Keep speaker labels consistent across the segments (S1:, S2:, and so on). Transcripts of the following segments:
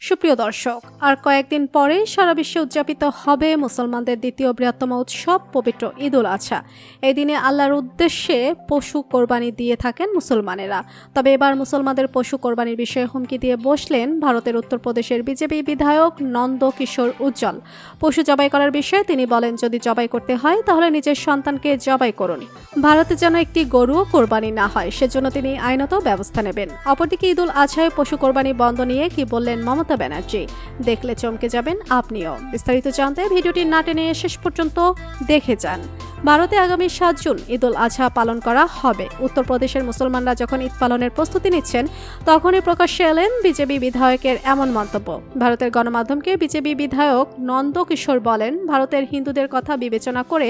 S1: সুপ্রিয় দর্শক, আর কয়েকদিন পরে সারা বিশ্বে উদযাপিত হবে মুসলমানদের দ্বিতীয় বৃহত্তম উৎসব পবিত্র ঈদ উল আজহা। এই দিনে আল্লাহর উদ্দেশ্যে পশু কোরবানি দিয়ে থাকেন মুসলমানেরা। তবে এবার মুসলমানদের পশু কোরবানির বিষয়ে হুমকি দিয়ে বসলেন ভারতের উত্তরপ্রদেশের বিজেপি বিধায়ক নন্দ কিশোর উজ্জ্বল। পশু জবাই করার বিষয়ে তিনি বলেন, যদি জবাই করতে হয় তাহলে নিজের সন্তানকে জবাই করুন, ভারতে যেন একটি গরুও কোরবানি না হয় সেজন্য তিনি আইনত ব্যবস্থা নেবেন। অপরদিকে ঈদ উল আজহায় পশু কোরবানি বন্ধ নিয়ে কি বললেন মমতা ব্যানার্জি, দেখলে চমকে যাবেন আপনিও। বিস্তারিত জানতে ভিডিওটি না টেনে শেষ পর্যন্ত দেখে যান। ভারতে আগামী 7 জুন ঈদ উল আজহা পালন করা হবে। উত্তরপ্রদেশের মুসলমানরা যখন ঈদ পালনের প্রস্তুতি নিচ্ছেন তখনই প্রকাশ্যে এলেন বিজেপি বিধায়কের এমন মন্তব্য। ভারতের গণমাধ্যমকে বিজেপি বিধায়ক নন্দ কিশোর বলেন, ভারতের হিন্দুদের কথা বিবেচনা করে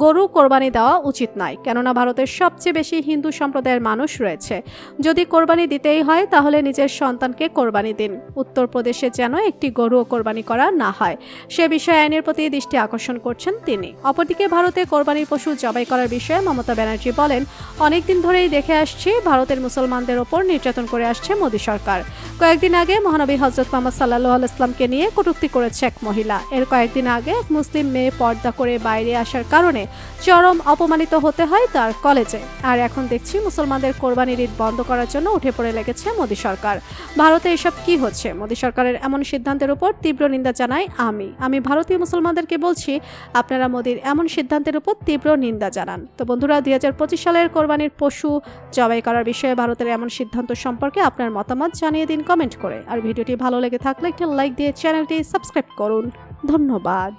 S1: গরু কোরবানি দেওয়া উচিত নয়, কেননা ভারতের সবচেয়ে বেশি হিন্দু সম্প্রদায়ের মানুষ রয়েছে। যদি কোরবানি দিতেই হয় তাহলে নিজের সন্তানকে কোরবানি দিন। উত্তরপ্রদেশে যেন একটি গরুও কোরবানি করা না হয় সে বিষয়ে আইনের প্রতি দৃষ্টি আকর্ষণ করছেন তিনি। অপরদিকে ভারতে কোরবানির পশু জবাই করার বিষয়ে মমতা ব্যানার্জি বলেন, অনেকদিন ধরেই দেখে আসছি ভারতের মুসলমানদের ওপর নির্যাতন করে আসছে মোদী সরকার। কয়েকদিন আগে মহানবী হযরত মুহাম্মদ সাল্লাল্লাহু আলাইহি ওয়াসাল্লামকে নিয়ে কটূক্তি করেছে এক মহিলা। এর কয়েকদিন আগে এক মুসলিম মেয়ে পর্দা করে বাইরে আসার কারণে চরম অপমানিত হতে হয় তার কলেজে। আর এখন দেখছি মুসলমানদের কোরবানির ঈদ বন্ধ করার জন্য উঠে পড়ে লেগেছে মোদী সরকার। ভারতে এসব কি হচ্ছে? মোদী সরকারের এমন সিদ্ধান্তের উপর তীব্র নিন্দা জানাই আমি ভারতীয় মুসলমানদেরকে বলছি, আপনারা মোদীর এমন সিদ্ধান্তের উপর তীব্র নিন্দা জানান। তো বন্ধুরা, 2025 সালের কোরবানির পশু জবাই করার বিষয়ে ভারতের এমন সিদ্ধান্ত সম্পর্কে আপনার মতামত জানিয়ে দিন কমেন্ট করে। আর ভিডিওটি ভালো লেগে থাকলে একটি লাইক দিয়ে চ্যানেলটি সাবস্ক্রাইব করুন। ধন্যবাদ।